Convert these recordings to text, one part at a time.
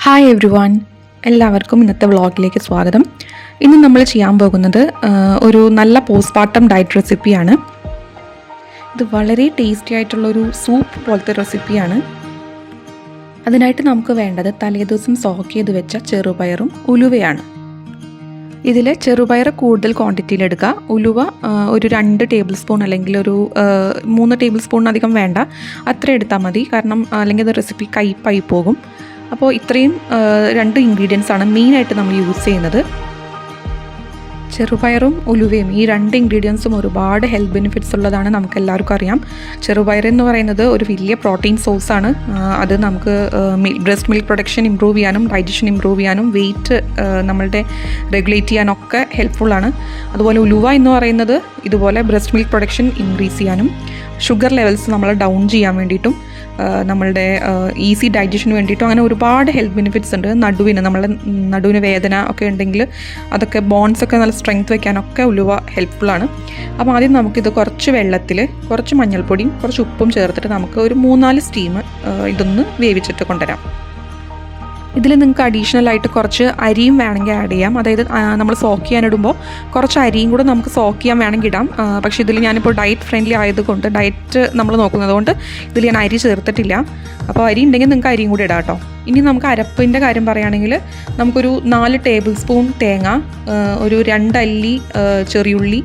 Hi every one, എല്ലാവർക്കും ഇന്നത്തെ വ്ളോഗിലേക്ക് സ്വാഗതം. ഇന്ന് നമ്മൾ ചെയ്യാൻ പോകുന്നത് ഒരു നല്ല പോസ്റ്റ്മോർട്ടം ഡയറ്റ് റെസിപ്പിയാണ്. ഇത് വളരെ ടേസ്റ്റി ആയിട്ടുള്ളൊരു സൂപ്പ് പോലത്തെ റെസിപ്പിയാണ്. അതിനായിട്ട് നമുക്ക് വേണ്ടത് തലേദിവസം സോക്ക് ചെയ്ത് വെച്ച ചെറുപയറും ഉലുവയാണ്. ഇതിൽ ചെറുപയർ കൂടുതൽ ക്വാണ്ടിറ്റിയിലെടുക്കുക. ഉലുവ ഒരു 2 ടേബിൾ സ്പൂൺ അല്ലെങ്കിൽ ഒരു 3 ടേബിൾ സ്പൂൺ അധികം വേണ്ട, അത്ര എടുത്താൽ മതി. കാരണം അല്ലെങ്കിൽ അത് റെസിപ്പി കയ്പായി പോകും. അപ്പോൾ ഇത്രയും 2 ഇൻഗ്രീഡിയൻസ് ആണ് മെയിനായിട്ട് നമ്മൾ യൂസ് ചെയ്യുന്നത്. ചെറുപയറും ഉലുവയും ഈ 2 ഇൻഗ്രീഡിയൻസും ഒരുപാട് ഹെൽത്ത് ബെനിഫിറ്റ്സ് ഉള്ളതാണ്, നമുക്കെല്ലാവർക്കും അറിയാം. ചെറുപയർ എന്ന് പറയുന്നത് ഒരു വലിയ പ്രോട്ടീൻ സോഴ്സാണ്. അത് നമുക്ക് ബ്രസ്റ്റ് മിൽക്ക് പ്രൊഡക്ഷൻ ഇമ്പ്രൂവ് ചെയ്യാനും ഡൈജഷൻ ഇമ്പ്രൂവ് ചെയ്യാനും വെയിറ്റ് നമ്മളുടെ റെഗുലേറ്റ് ചെയ്യാനൊക്കെ ഹെൽപ്ഫുള്ളാണ്. അതുപോലെ ഉലുവ എന്ന് പറയുന്നത് ഇതുപോലെ ബ്രസ്റ്റ് മിൽക്ക് പ്രൊഡക്ഷൻ ഇൻക്രീസ് ചെയ്യാനും ഷുഗർ ലെവൽസ് നമ്മൾ ഡൗൺ ചെയ്യാൻ വേണ്ടിയിട്ടും നമ്മളുടെ ഈസി ഡൈജഷന് വേണ്ടിയിട്ടും അങ്ങനെ ഒരുപാട് ഹെൽത്ത് ബെനിഫിറ്റ്സ് ഉണ്ട്. നമ്മളുടെ നടുവിന് വേദന ഒക്കെ ഉണ്ടെങ്കിൽ അതൊക്കെ ബോൺസൊക്കെ നല്ല സ്ട്രെങ്ത് വയ്ക്കാനൊക്കെ ഉലുവ ഹെൽപ്ഫുള്ളാണ്. അപ്പോൾ ആദ്യം നമുക്കിത് കുറച്ച് വെള്ളത്തിൽ കുറച്ച് മഞ്ഞൾപ്പൊടിയും കുറച്ച് ഉപ്പും ചേർത്തിട്ട് നമുക്ക് ഒരു 3-4 സ്റ്റീം ഇതൊന്ന് വേവിച്ചിട്ട് കൊണ്ടുവരാം. ഇതിൽ നിങ്ങൾക്ക് അഡീഷണൽ ആയിട്ട് കുറച്ച് അരിയും വേണമെങ്കിൽ ആഡ് ചെയ്യാം. അതായത് നമ്മൾ സോക്ക് ചെയ്യാനിടുമ്പോൾ കുറച്ച് അരിയും കൂടെ നമുക്ക് സോക്ക് ചെയ്യാൻ വേണമെങ്കിൽ ഇടാം. പക്ഷേ ഇതിൽ ഞാനിപ്പോൾ ഡയറ്റ് ഫ്രണ്ട്ലി ആയതുകൊണ്ട് ഡയറ്റ് നമ്മൾ നോക്കുന്നതുകൊണ്ട് ഇതിൽ ഞാൻ അരി ചേർത്തിട്ടില്ല. അപ്പോൾ അരി ഉണ്ടെങ്കിൽ നിങ്ങൾക്ക് അരിയും കൂടി ഇടാം കേട്ടോ. ഇനി നമുക്ക് അരപ്പിൻ്റെ കാര്യം പറയുകയാണെങ്കിൽ നമുക്കൊരു 4 ടേബിൾ സ്പൂൺ തേങ്ങ, ഒരു 2 അല്ലി ചെറിയുള്ളി,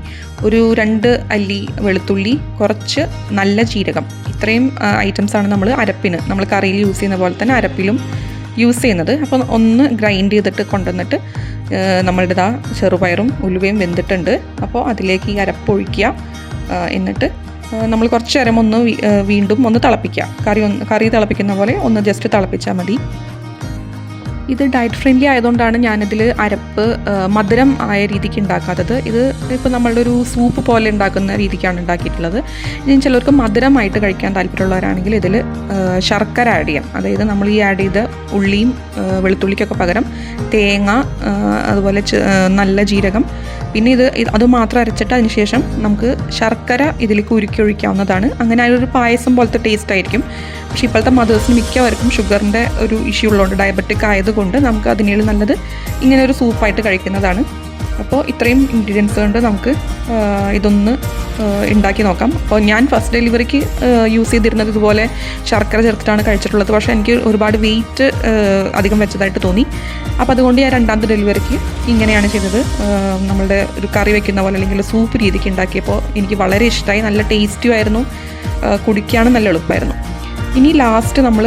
ഒരു 2 അല്ലി വെളുത്തുള്ളി, കുറച്ച് നല്ല ജീരകം, ഇത്രയും ഐറ്റംസാണ് നമ്മൾ കറിയിൽ യൂസ് ചെയ്യുന്ന പോലെ തന്നെ അരപ്പിലും യൂസ് ചെയ്യുന്നത്. അപ്പോൾ ഒന്ന് ഗ്രൈൻഡ് ചെയ്തിട്ട് കൊണ്ടുവന്നിട്ട് നമ്മളുടെ ചെറുപയറും ഉലുവയും വെന്തിട്ടുണ്ട്. അപ്പോൾ അതിലേക്ക് ഈ അരപ്പ് ഒഴിക്കുക. എന്നിട്ട് നമ്മൾ കുറച്ച് നേരം വീണ്ടും ഒന്ന് തിളപ്പിക്കുക. കറി തിളപ്പിക്കുന്ന പോലെ ഒന്ന് ജസ്റ്റ് തിളപ്പിച്ചാൽ മതി. ഇത് ഡയറ്റ് ഫ്രണ്ട്ലി ആയതുകൊണ്ടാണ് ഞാനിതിൽ അരപ്പ് മധുരം ആയ രീതിക്ക് ഉണ്ടാക്കാത്തത്. ഇത് ഇപ്പോൾ നമ്മളുടെ ഒരു സൂപ്പ് പോലെ ഉണ്ടാക്കുന്ന രീതിക്കാണ് ഉണ്ടാക്കിയിട്ടുള്ളത്. ഇനി ചിലർക്ക് മധുരമായിട്ട് കഴിക്കാൻ താല്പര്യമുള്ളവരാണെങ്കിൽ ഇതിൽ ശർക്കര ആഡ് ചെയ്യാം. അതായത് നമ്മൾ ഈ ആഡ് ചെയ്ത ഉള്ളിയും വെളുത്തുള്ളിക്കൊക്കെ പകരം തേങ്ങ, അതുപോലെ നല്ല ജീരകം, പിന്നെ അത് മാത്രം അരച്ചിട്ട് അതിന് ശേഷം നമുക്ക് ശർക്കര ഇതിലേക്ക് ഉരുക്കി ഒഴിക്കാവുന്നതാണ്. അങ്ങനെ ഒരു പായസം പോലത്തെ ടേസ്റ്റ് ആയിരിക്കും. പക്ഷേ ഇപ്പോഴത്തെ മദേഴ്സിന് മിക്കവർക്കും ഷുഗറിൻ്റെ ഒരു ഇഷ്യൂ ഉള്ളതുകൊണ്ട്, ഡയബറ്റിക് ആയതുകൊണ്ട് നമുക്ക് അതിനേലും നല്ലത് ഇങ്ങനെ ഒരു സൂപ്പായിട്ട് കഴിക്കുന്നതാണ്. അപ്പോൾ ഇത്രയും ഇൻഗ്രീഡിയൻസ് കൊണ്ട് നമുക്ക് ഇതൊന്ന് ഉണ്ടാക്കി നോക്കാം. അപ്പോൾ ഞാൻ ഫസ്റ്റ് ഡെലിവറിക്ക് യൂസ് ചെയ്തിരുന്നത് ഇതുപോലെ ശർക്കര ചേർത്തിട്ടാണ് കഴിച്ചിട്ടുള്ളത്. പക്ഷേ എനിക്ക് ഒരുപാട് വെയിറ്റ് അധികം വെച്ചതായിട്ട് തോന്നി. അപ്പോൾ അതുകൊണ്ട് ഞാൻ 2ാമത്തെ ഡെലിവറിക്ക് ഇങ്ങനെയാണ് ചെയ്തത്. നമ്മളുടെ ഒരു കറി വയ്ക്കുന്ന പോലെ അല്ലെങ്കിൽ സൂപ്പ് രീതിക്ക് ഉണ്ടാക്കിയപ്പോൾ എനിക്ക് വളരെ ഇഷ്ടമായി. നല്ല ടേസ്റ്റിയും ആയിരുന്നു, കുടിക്കാനും നല്ല എളുപ്പമായിരുന്നു. ഇനി ലാസ്റ്റ് നമ്മൾ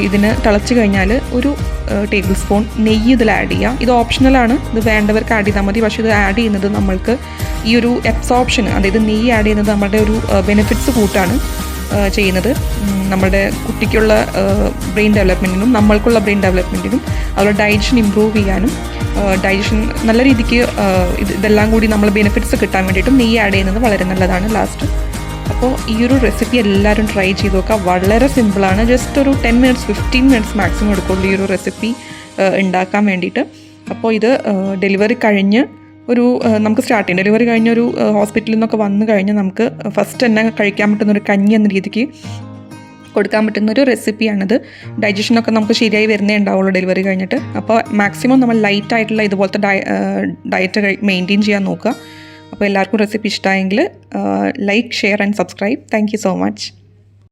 ഇതിന് തിളച്ച് കഴിഞ്ഞാൽ ഒരു ടേബിൾ സ്പൂൺ നെയ്യ് ഇതിൽ ആഡ് ചെയ്യുക. ഇത് ഓപ്ഷണലാണ്, ഇത് വേണ്ടവർക്ക് ആഡ് ചെയ്താൽ മതി. പക്ഷേ ഇത് ആഡ് ചെയ്യുന്നത് നമ്മൾക്ക് ഈ ഒരു എബ്സോർപ്ഷൻ, അതായത് നെയ്യ് ആഡ് ചെയ്യുന്നത് നമ്മുടെ ഒരു ബെനിഫിറ്റ്സ് കൂട്ടാണ് ചെയ്യുന്നത്. നമ്മുടെ കുട്ടിക്കുള്ള ബ്രെയിൻ ഡെവലപ്മെൻറ്റിനും നമ്മൾക്കുള്ള ബ്രെയിൻ ഡെവലപ്മെൻറ്റിനും അതുപോലെ ഡൈജഷൻ ഇമ്പ്രൂവ് ചെയ്യാനും ഡൈജഷൻ നല്ല രീതിക്ക് ഇതെല്ലാം കൂടി നമ്മൾ ബെനിഫിറ്റ്സ് കിട്ടാൻ വേണ്ടിയിട്ടും നെയ്യ് ആഡ് ചെയ്യുന്നത് വളരെ നല്ലതാണ് ലാസ്റ്റ്. അപ്പോൾ ഈ ഒരു റെസിപ്പി എല്ലാവരും ട്രൈ ചെയ്ത് നോക്കുക. വളരെ സിമ്പിളാണ്. ജസ്റ്റ് ഒരു 10 മിനിറ്റ്സ് 15 മിനിറ്റ്സ് മാക്സിമം എടുക്കുള്ളൂ ഈ ഒരു റെസിപ്പി ഉണ്ടാക്കാൻ വേണ്ടിയിട്ട്. അപ്പോൾ ഇത് ഡെലിവറി കഴിഞ്ഞ് നമുക്ക് സ്റ്റാർട്ട് ചെയ്യാം. ഡെലിവറി കഴിഞ്ഞൊരു ഹോസ്പിറ്റലിൽ നിന്നൊക്കെ വന്നു കഴിഞ്ഞ് നമുക്ക് ഫസ്റ്റ് തന്നെ കഴിക്കാൻ പറ്റുന്നൊരു കഞ്ഞി എന്ന രീതിക്ക് കൊടുക്കാൻ പറ്റുന്നൊരു റെസിപ്പിയാണിത്. ഡൈജഷനൊക്കെ നമുക്ക് ശരിയായി വരുന്നേ ഉണ്ടാവുള്ളൂ ഡെലിവറി കഴിഞ്ഞിട്ട്. അപ്പോൾ മാക്സിമം നമ്മൾ ലൈറ്റായിട്ടുള്ള ഇതുപോലത്തെ ഡയറ്റ് മെയിൻറ്റെയിൻ ചെയ്യാൻ നോക്കുക. അപ്പോൾ എല്ലാവർക്കും റെസിപ്പി ഇഷ്ടമായെങ്കിൽ like, share and subscribe. Thank you so much.